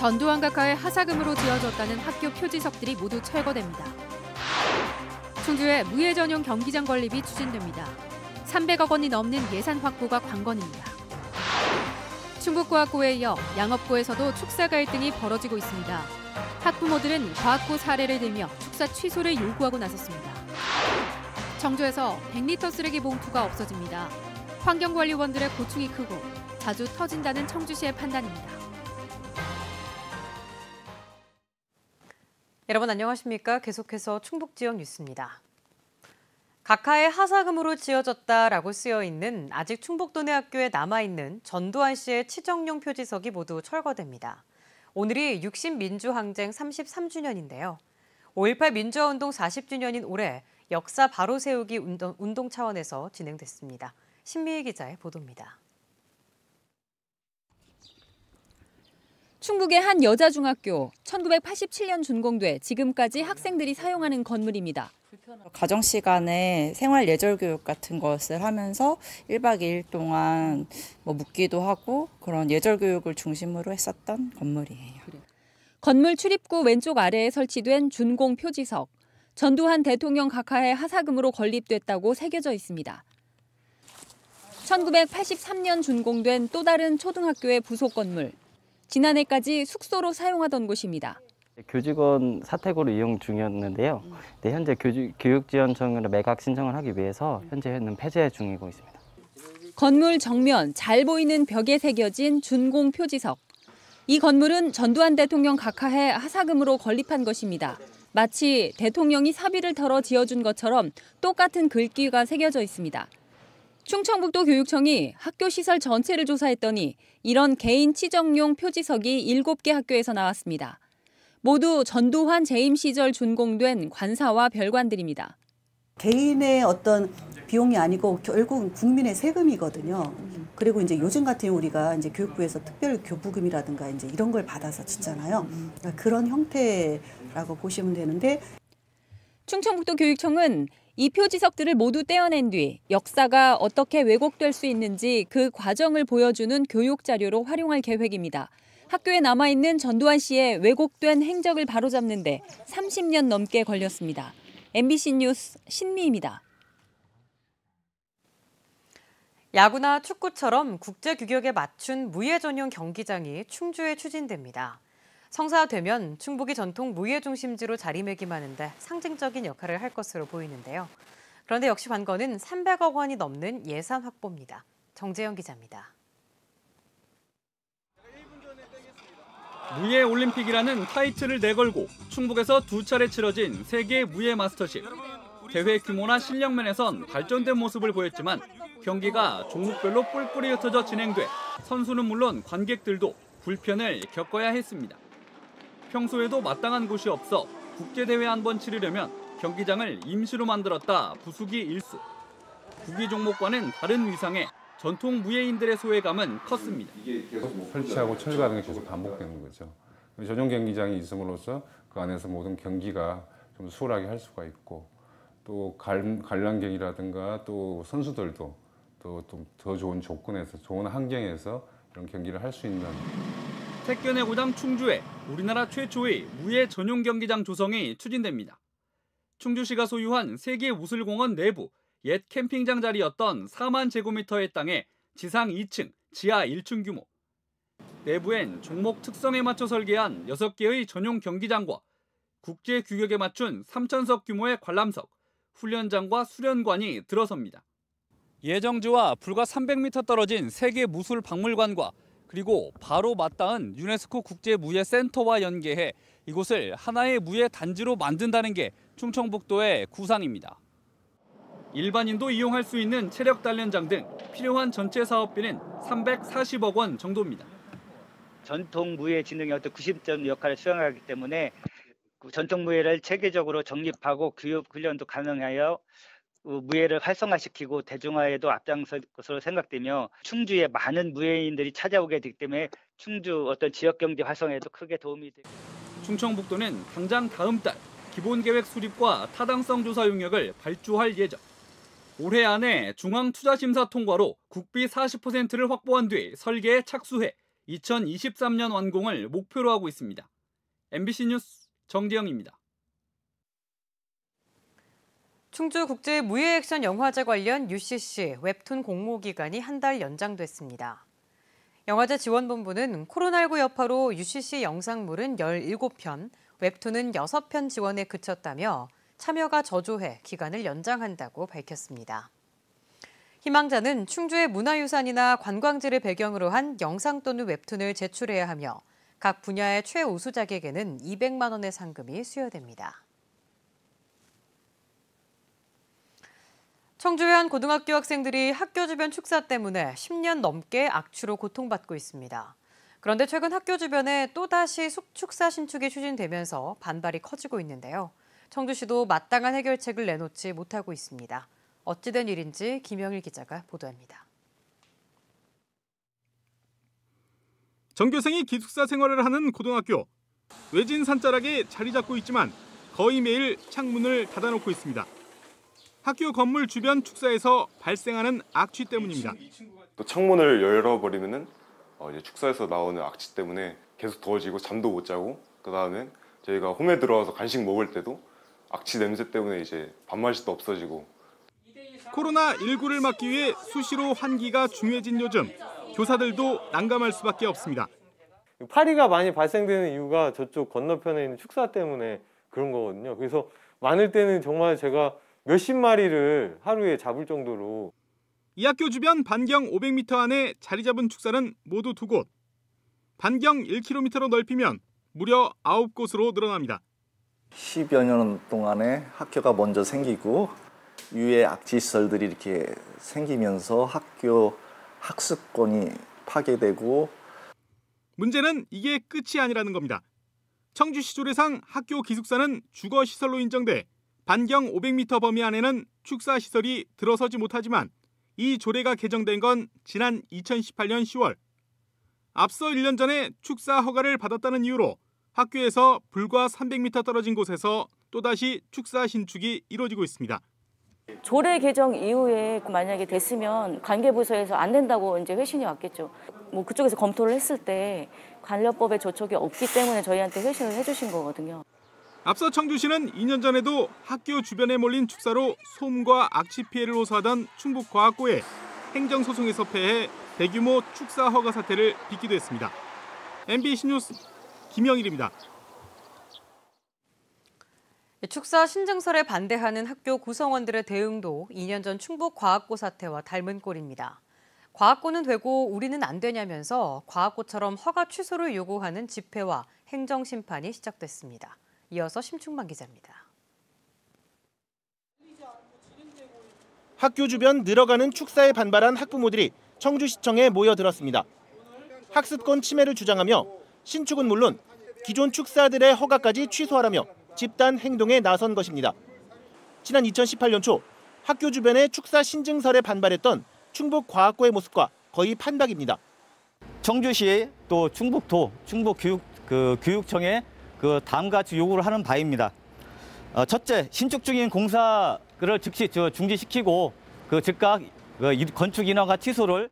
전두환 각하의 하사금으로 지어졌다는 학교 표지석들이 모두 철거됩니다. 충주에 무예 전용 경기장 건립이 추진됩니다. 300억 원이 넘는 예산 확보가 관건입니다. 충북과학고에 이어 양업고에서도 축사 갈등이 벌어지고 있습니다. 학부모들은 과학고 사례를 들며 축사 취소를 요구하고 나섰습니다. 청주에서 100리터 쓰레기 봉투가 없어집니다. 환경관리원들의 고충이 크고 자주 터진다는 청주시의 판단입니다. 여러분 안녕하십니까? 계속해서 충북 지역 뉴스입니다. 각하의 하사금으로 지어졌다라고 쓰여있는 아직 충북도내 학교에 남아있는 전두환 씨의 치정용 표지석이 모두 철거됩니다. 오늘이 60 민주항쟁 33주년인데요. 5.18 민주화운동 40주년인 올해 역사 바로 세우기 운동 차원에서 진행됐습니다. 신미희 기자의 보도입니다. 충북의 한 여자중학교, 1987년 준공돼 지금까지 학생들이 사용하는 건물입니다. 가정 시간에 생활 예절 교육 같은 것을 하면서 1박 2일 동안 묻기도 하고 그런 예절 교육을 중심으로 했었던 건물이에요. 건물 출입구 왼쪽 아래에 설치된 준공 표지석. 전두환 대통령 각하의 하사금으로 건립됐다고 새겨져 있습니다. 1983년 준공된 또 다른 초등학교의 부속 건물. 지난해까지 숙소로 사용하던 곳입니다. 교직원 사택으로 이용 중이었는데요. 현재 교육지원청으로 매각 신청을 하기 위해서 현재는 폐쇄 중이고 있습니다. 건물 정면 잘 보이는 벽에 새겨진 준공 표지석. 이 건물은 전두환 대통령 각하의 하사금으로 건립한 것입니다. 마치 대통령이 사비를 털어 지어준 것처럼 똑같은 글귀가 새겨져 있습니다. 충청북도 교육청이 학교 시설 전체를 조사했더니 이런 개인 치정용 표지석이 7개 학교에서 나왔습니다. 모두 전두환 재임 시절 준공된 관사와 별관들입니다. 개인의 어떤 비용이 아니고 결국은 국민의 세금이거든요. 그리고 이제 요즘 같은 경우 우리가 이제 교육부에서 특별 교부금이라든가 이제 이런 걸 받아서 짓잖아요. 그러니까 그런 형태라고 보시면 되는데 충청북도 교육청은 이 표지석들을 모두 떼어낸 뒤 역사가 어떻게 왜곡될 수 있는지 그 과정을 보여주는 교육 자료로 활용할 계획입니다. 학교에 남아있는 전두환 씨의 왜곡된 행적을 바로잡는 데 30년 넘게 걸렸습니다. MBC 뉴스 신미입니다. 야구나 축구처럼 국제 규격에 맞춘 무예 전용 경기장이 충주에 추진됩니다. 성사되면 충북이 전통 무예 중심지로 자리매김하는데 상징적인 역할을 할 것으로 보이는데요. 그런데 역시 관건은 300억 원이 넘는 예산 확보입니다. 정재영 기자입니다. 무예 올림픽이라는 타이틀을 내걸고 충북에서 2차례 치러진 세계 무예 마스터십. 대회 규모나 실력 면에선 발전된 모습을 보였지만 경기가 종목별로 뿔뿔이 흩어져 진행돼 선수는 물론 관객들도 불편을 겪어야 했습니다. 평소에도 마땅한 곳이 없어 국제대회 한 번 치르려면 경기장을 임시로 만들었다 부수기 일수. 구기 종목과는 다른 위상에 전통 무예인들의 소외감은 컸습니다. 이게 계속 설치하고 철거하는 게 계속 반복되는 거죠. 전용 경기장이 있음으로써 그 안에서 모든 경기가 좀 수월하게 할 수가 있고 또 관람객이라든가 또 선수들도 또 더 좋은 조건에서 좋은 환경에서 이런 경기를 할 수 있는. 택견의 고장 충주에 우리나라 최초의 무예 전용 경기장 조성이 추진됩니다. 충주시가 소유한 세계 무술공원 내부 옛 캠핑장 자리였던 4만 제곱미터의 땅에 지상 2층, 지하 1층 규모. 내부엔 종목 특성에 맞춰 설계한 6개의 전용 경기장과 국제 규격에 맞춘 3,000석 규모의 관람석, 훈련장과 수련관이 들어섭니다. 예정지와 불과 300m 떨어진 세계 무술 박물관과 그리고 바로 맞닿은 유네스코 국제무예센터와 연계해 이곳을 하나의 무예 단지로 만든다는 게 충청북도의 구상입니다. 일반인도 이용할 수 있는 체력 단련장 등 필요한 전체 사업비는 340억 원 정도입니다. 전통 무예 진흥의 어떤 구심점 역할을 수행하기 때문에 전통 무예를 체계적으로 정립하고 교육 훈련도 가능하여 무예를 활성화시키고 대중화에도 앞장설 것으로 생각되며 충주에 많은 무예인들이 찾아오게 되기 때문에 충주 어떤 지역 경제 활성화에도 크게 도움이 됩니다. 충청북도는 당장 다음 달 기본계획 수립과 타당성 조사 용역을 발주할 예정. 올해 안에 중앙투자심사 통과로 국비 40%를 확보한 뒤 설계에 착수해 2023년 완공을 목표로 하고 있습니다. MBC 뉴스 정지영입니다. 충주국제무예액션 영화제 관련 UCC 웹툰 공모기간이 한 달 연장됐습니다. 영화제 지원본부는 코로나19 여파로 UCC 영상물은 17편, 웹툰은 6편 지원에 그쳤다며 참여가 저조해 기간을 연장한다고 밝혔습니다. 희망자는 충주의 문화유산이나 관광지를 배경으로 한 영상 또는 웹툰을 제출해야 하며 각 분야의 최우수작에게는 200만 원의 상금이 수여됩니다. 청주의 한 고등학교 학생들이 학교 주변 축사 때문에 10년 넘게 악취로 고통받고 있습니다. 그런데 최근 학교 주변에 또다시 축사 신축이 추진되면서 반발이 커지고 있는데요. 청주시도 마땅한 해결책을 내놓지 못하고 있습니다. 어찌된 일인지 김영일 기자가 보도합니다. 전교생이 기숙사 생활을 하는 고등학교. 외진 산자락에 자리 잡고 있지만 거의 매일 창문을 닫아놓고 있습니다. 학교 건물 주변 축사에서 발생하는 악취 때문입니다. 또 창문을 열어버리면은 이제 축사에서 나오는 악취 때문에 계속 더워지고 잠도 못 자고, 그다음에 저희가 홈에 들어와서 간식 먹을 때도 악취 냄새 때문에 이제 밥맛이 또 없어지고. 코로나19를 막기 위해 수시로 환기가 중요해진 요즘 교사들도 난감할 수밖에 없습니다. 파리가 많이 발생되는 이유가 저쪽 건너편에 있는 축사 때문에 그런 거거든요. 그래서 많을 때는 정말 제가 몇십 마리를 하루에 잡을 정도로. 이 학교 주변 반경 500m 안에 자리 잡은 축사는 모두 2곳. 반경 1km로 넓히면 무려 9곳으로 늘어납니다. 10여 년 동안에 학교가 먼저 생기고 유해 악취시설들이 이렇게 생기면서 학교 학습권이 파괴되고. 문제는 이게 끝이 아니라는 겁니다. 청주시 조례상 학교 기숙사는 주거시설로 인정돼 반경 500m 범위 안에는 축사시설이 들어서지 못하지만 이 조례가 개정된 건 지난 2018년 10월. 앞서 1년 전에 축사 허가를 받았다는 이유로 학교에서 불과 300m 떨어진 곳에서 또다시 축사 신축이 이루어지고 있습니다. 조례 개정 이후에 만약에 됐으면 관계부서에서 안 된다고 이제 회신이 왔겠죠. 그쪽에서 검토를 했을 때 관련법에 저촉이 없기 때문에 저희한테 회신을 해주신 거거든요. 앞서 청주시는 2년 전에도 학교 주변에 몰린 축사로 솜과 악취 피해를 호소하던 충북과학고에 행정소송에서 패해 대규모 축사 허가 사태를 빚기도 했습니다. MBC 뉴스 김영일입니다. 축사 신증설에 반대하는 학교 구성원들의 대응도 2년 전 충북과학고 사태와 닮은 꼴입니다. 과학고는 되고 우리는 안 되냐면서 과학고처럼 허가 취소를 요구하는 집회와 행정심판이 시작됐습니다. 이어서 심충만 기자입니다. 학교 주변 늘어가는 축사에 반발한 학부모들이 청주시청에 모여들었습니다. 학습권 침해를 주장하며 신축은 물론 기존 축사들의 허가까지 취소하라며 집단 행동에 나선 것입니다. 지난 2018년 초 학교 주변의 축사 신증설에 반발했던 충북과학고의 모습과 거의 판박입니다. 청주시 또 충북도 충북교육청에 다음과 같이 요구를 하는 바입니다. 첫째, 신축 중인 공사를 즉시 중지시키고 즉각 건축 인허가 취소를.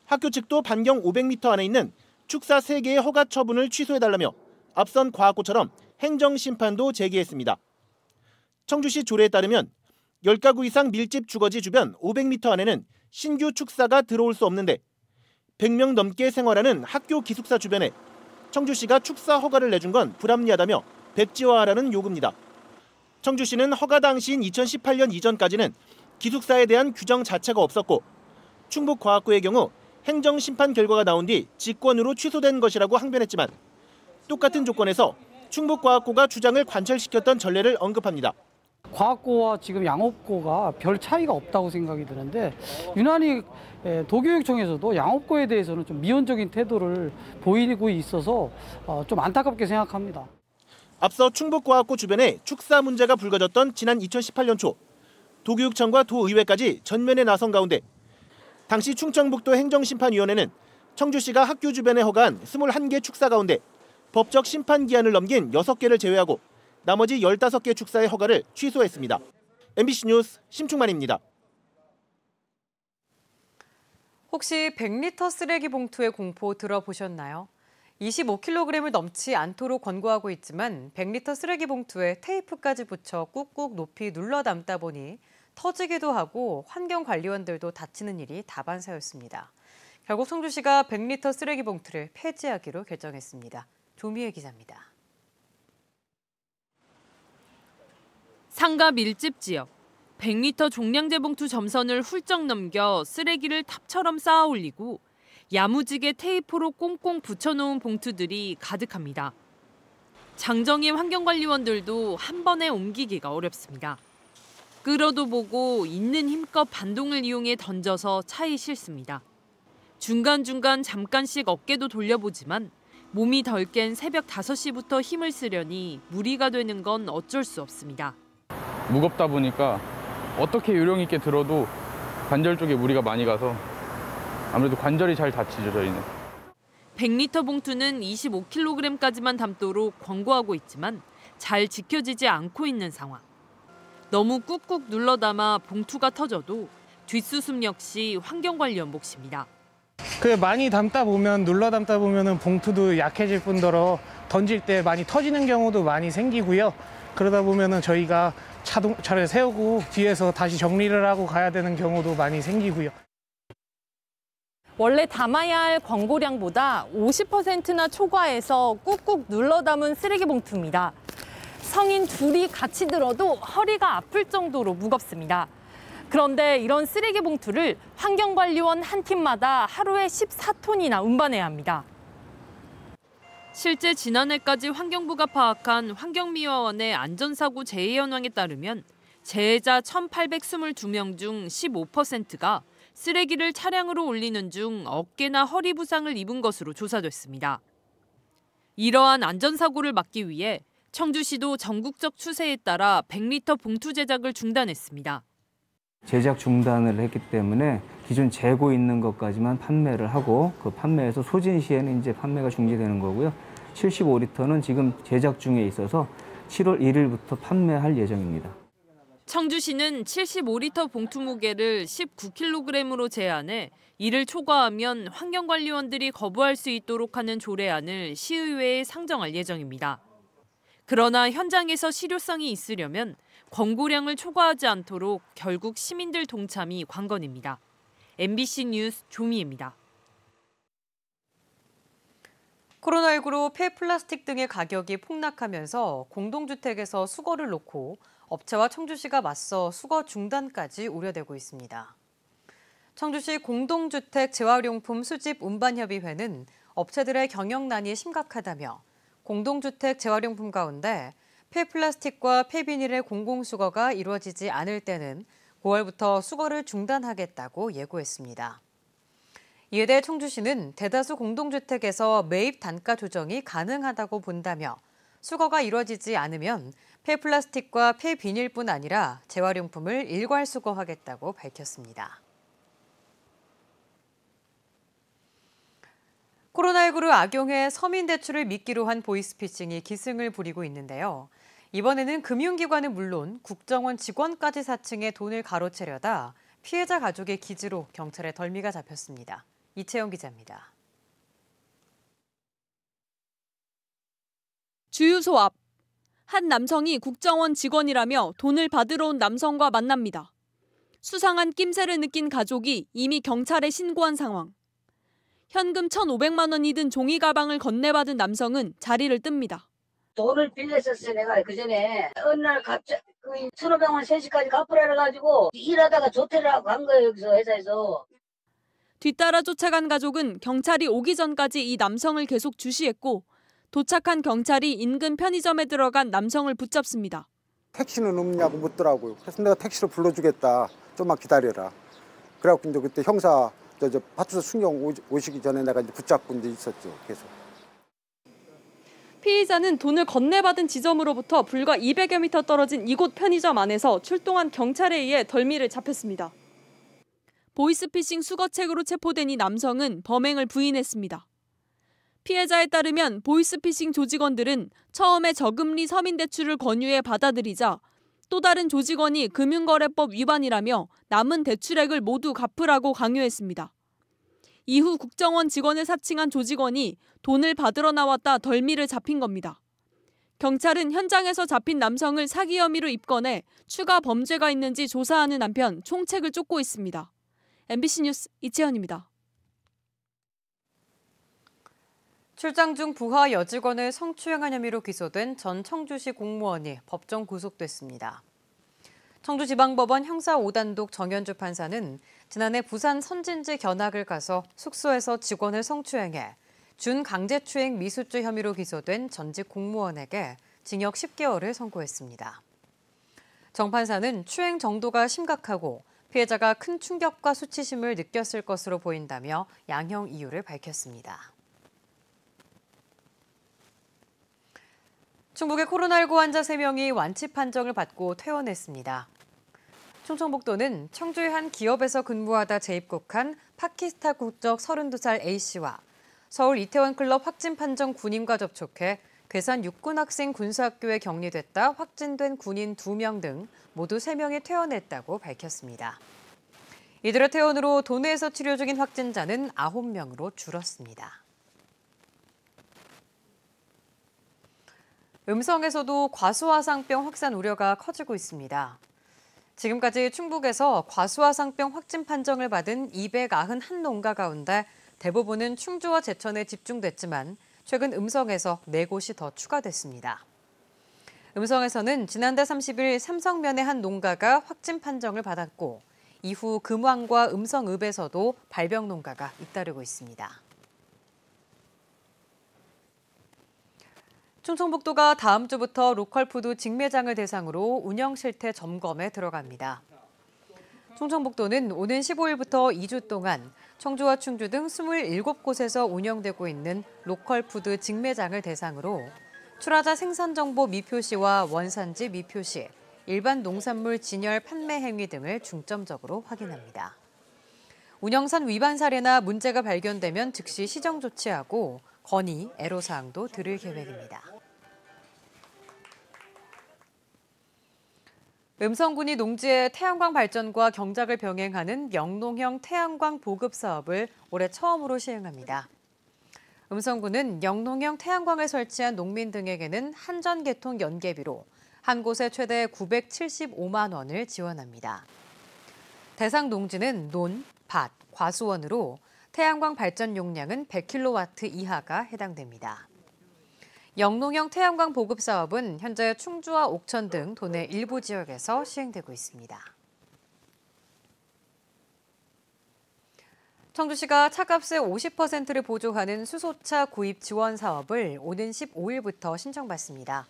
학교 측도 반경 500m 안에 있는 축사 3개의 허가 처분을 취소해달라며 앞선 과학고처럼 행정심판도 제기했습니다. 청주시 조례에 따르면 10가구 이상 밀집 주거지 주변 500m 안에는 신규 축사가 들어올 수 없는데 100명 넘게 생활하는 학교 기숙사 주변에 청주시가 축사 허가를 내준 건 불합리하다며 백지화하라는 요구입니다. 청주시는 허가 당시인 2018년 이전까지는 기숙사에 대한 규정 자체가 없었고 충북과학고의 경우 행정심판 결과가 나온 뒤 직권으로 취소된 것이라고 항변했지만 똑같은 조건에서 충북과학고가 주장을 관철시켰던 전례를 언급합니다. 과학고와 지금 양업고가 별 차이가 없다고 생각이 드는데 유난히 도교육청에서도 양업고에 대해서는 좀 미온적인 태도를 보이고 있어서 좀 안타깝게 생각합니다. 앞서 충북과학고 주변에 축사 문제가 불거졌던 지난 2018년 초 도교육청과 도의회까지 전면에 나선 가운데 당시 충청북도 행정심판위원회는 청주시가 학교 주변에 허가한 21개 축사 가운데 법적 심판 기한을 넘긴 6개를 제외하고 나머지 15개 축사의 허가를 취소했습니다. MBC 뉴스 심충만입니다. 혹시 100리터 쓰레기 봉투의 공포 들어보셨나요? 25kg을 넘지 않도록 권고하고 있지만 100리터 쓰레기 봉투에 테이프까지 붙여 꾹꾹 높이 눌러 담다 보니 터지기도 하고 환경관리원들도 다치는 일이 다반사였습니다. 결국 청주시가 100리터 쓰레기 봉투를 폐지하기로 결정했습니다. 조미애 기자입니다. 상가 밀집 지역. 100리터 종량제 봉투 점선을 훌쩍 넘겨 쓰레기를 탑처럼 쌓아 올리고 야무지게 테이프로 꽁꽁 붙여놓은 봉투들이 가득합니다. 장정희 환경관리원들도 한 번에 옮기기가 어렵습니다. 끌어도 보고 있는 힘껏 반동을 이용해 던져서 차에 싣습니다. 중간중간 잠깐씩 어깨도 돌려보지만 몸이 덜 깬 새벽 5시부터 힘을 쓰려니 무리가 되는 건 어쩔 수 없습니다. 무겁다 보니까 어떻게 요령 있게 들어도 관절 쪽에 무리가 많이 가서 아무래도 관절이 잘 다치죠, 저희는. 100리터 봉투는 25kg까지만 담도록 권고하고 있지만 잘 지켜지지 않고 있는 상황. 너무 꾹꾹 눌러 담아 봉투가 터져도 뒷수습 역시 환경관리원 몫입니다. 많이 담다 보면 눌러 담다 보면은 봉투도 약해질 뿐더러 던질 때 많이 터지는 경우도 많이 생기고요. 그러다 보면은 저희가 차를 세우고 뒤에서 다시 정리를 하고 가야 되는 경우도 많이 생기고요. 원래 담아야 할 권고량보다 50%나 초과해서 꾹꾹 눌러 담은 쓰레기 봉투입니다. 성인 둘이 같이 들어도 허리가 아플 정도로 무겁습니다. 그런데 이런 쓰레기 봉투를 환경관리원 한 팀마다 하루에 14톤이나 운반해야 합니다. 실제 지난해까지 환경부가 파악한 환경미화원의 안전사고 재해 현황에 따르면 재해자 1,822명 중 15%가 쓰레기를 차량으로 올리는 중 어깨나 허리 부상을 입은 것으로 조사됐습니다. 이러한 안전사고를 막기 위해 청주시도 전국적 추세에 따라 100리터 봉투 제작을 중단했습니다. 제작 중단을 했기 때문에 기존 재고 있는 것까지만 판매를 하고 그 판매에서 소진 시에는 이제 판매가 중지되는 거고요. 75리터는 지금 제작 중에 있어서 7월 1일부터 판매할 예정입니다. 청주시는 75리터 봉투 무게를 19kg으로 제한해 이를 초과하면 환경관리원들이 거부할 수 있도록 하는 조례안을 시의회에 상정할 예정입니다. 그러나 현장에서 실효성이 있으려면 권고량을 초과하지 않도록 결국 시민들 동참이 관건입니다. MBC 뉴스 조미애입니다. 코로나19로 폐플라스틱 등의 가격이 폭락하면서 공동주택에서 수거를 놓고 업체와 청주시가 맞서 수거 중단까지 우려되고 있습니다. 청주시 공동주택 재활용품 수집 운반협의회는 업체들의 경영난이 심각하다며 공동주택 재활용품 가운데 폐플라스틱과 폐비닐의 공공수거가 이루어지지 않을 때는 9월부터 수거를 중단하겠다고 예고했습니다. 이에 대해 청주시는 대다수 공동주택에서 매입 단가 조정이 가능하다고 본다며 수거가 이루어지지 않으면 폐플라스틱과 폐비닐뿐 아니라 재활용품을 일괄 수거하겠다고 밝혔습니다. 코로나19를 악용해 서민 대출을 미끼로 한 보이스피싱이 기승을 부리고 있는데요. 이번에는 금융기관은 물론 국정원 직원까지 사칭해 돈을 가로채려다 피해자 가족의 기지로 경찰에 덜미가 잡혔습니다. 이채영 기자입니다. 주유소 앞. 한 남성이 국정원 직원이라며 돈을 받으러 온 남성과 만납니다. 수상한 낌새를 느낀 가족이 이미 경찰에 신고한 상황. 현금 1,500만 원이 든 종이 가방을 건네받은 남성은 자리를 뜹니다. 돈을 빌렸었어요. 내가 그전에 어느 날 갑자기 1,500원 3시까지 갚으라 해가지고 일하다가 조퇴를 하고 간 거예요. 여기서 회사에서. 뒤따라 쫓아간 가족은 경찰이 오기 전까지 이 남성을 계속 주시했고 도착한 경찰이 인근 편의점에 들어간 남성을 붙잡습니다. 택시는 없냐고 묻더라고요. 그래서 내가 택시를 불러주겠다. 좀만 기다려라. 그래갖고 이제 그때 형사 파출소 순경 오시기 전에 내가 이제 붙잡고 이제 있었죠. 계속. 피의자는 돈을 건네받은 지점으로부터 불과 200여 미터 떨어진 이곳 편의점 안에서 출동한 경찰에 의해 덜미를 잡혔습니다. 보이스피싱 수거책으로 체포된 이 남성은 범행을 부인했습니다. 피해자에 따르면 보이스피싱 조직원들은 처음에 저금리 서민대출을 권유해 받아들이자 또 다른 조직원이 금융거래법 위반이라며 남은 대출액을 모두 갚으라고 강요했습니다. 이후 국정원 직원을 사칭한 조직원이 돈을 받으러 나왔다 덜미를 잡힌 겁니다. 경찰은 현장에서 잡힌 남성을 사기 혐의로 입건해 추가 범죄가 있는지 조사하는 한편 총책을 쫓고 있습니다. MBC 뉴스 이채연입니다. 출장 중 부하 여직원을 성추행한 혐의로 기소된 전 청주시 공무원이 법정 구속됐습니다. 청주지방법원 형사 5단독 정현주 판사는 지난해 부산 선진지 견학을 가서 숙소에서 직원을 성추행해 준강제추행 미수죄 혐의로 기소된 전직 공무원에게 징역 10개월을 선고했습니다. 정 판사는 추행 정도가 심각하고 피해자가 큰 충격과 수치심을 느꼈을 것으로 보인다며 양형 이유를 밝혔습니다. 충북의 코로나19 환자 3명이 완치 판정을 받고 퇴원했습니다. 충청북도는 청주의 한 기업에서 근무하다 재입국한 파키스탄 국적 32살 A씨와 서울 이태원 클럽 확진 판정 군인과 접촉해 괴산 육군학생 군사학교에 격리됐다 확진된 군인 2명 등 모두 3명이 퇴원했다고 밝혔습니다. 이들의 퇴원으로 도내에서 치료 중인 확진자는 9명으로 줄었습니다. 음성에서도 과수화상병 확산 우려가 커지고 있습니다. 지금까지 충북에서 과수화상병 확진 판정을 받은 291농가 가운데 대부분은 충주와 제천에 집중됐지만 최근 음성에서 4곳이 더 추가됐습니다. 음성에서는 지난달 30일 삼성면의 한 농가가 확진 판정을 받았고 이후 금왕과 음성읍에서도 발병 농가가 잇따르고 있습니다. 충청북도가 다음 주부터 로컬푸드 직매장을 대상으로 운영 실태 점검에 들어갑니다. 충청북도는 오는 15일부터 2주 동안 청주와 충주 등 27곳에서 운영되고 있는 로컬푸드 직매장을 대상으로 출하자 생산정보 미표시와 원산지 미표시, 일반 농산물 진열 판매 행위 등을 중점적으로 확인합니다. 운영산 위반 사례나 문제가 발견되면 즉시 시정 조치하고 건의, 애로사항도 들을 계획입니다. 음성군이 농지의 태양광 발전과 경작을 병행하는 영농형 태양광 보급 사업을 올해 처음으로 시행합니다. 음성군은 영농형 태양광을 설치한 농민 등에게는 한전개통 연계비로 한 곳에 최대 975만 원을 지원합니다. 대상 농지는 논, 밭, 과수원으로 태양광 발전 용량은 100kW 이하가 해당됩니다. 영농형 태양광 보급 사업은 현재 충주와 옥천 등 도내 일부 지역에서 시행되고 있습니다. 청주시가 차값의 50%를 보조하는 수소차 구입 지원 사업을 오는 15일부터 신청받습니다.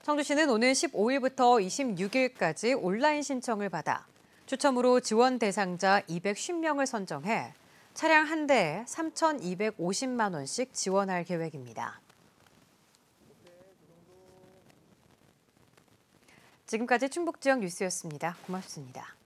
청주시는 오는 15일부터 26일까지 온라인 신청을 받아 추첨으로 지원 대상자 210명을 선정해 차량 한 대에 3,250만 원씩 지원할 계획입니다. 지금까지 충북 지역 뉴스였습니다. 고맙습니다.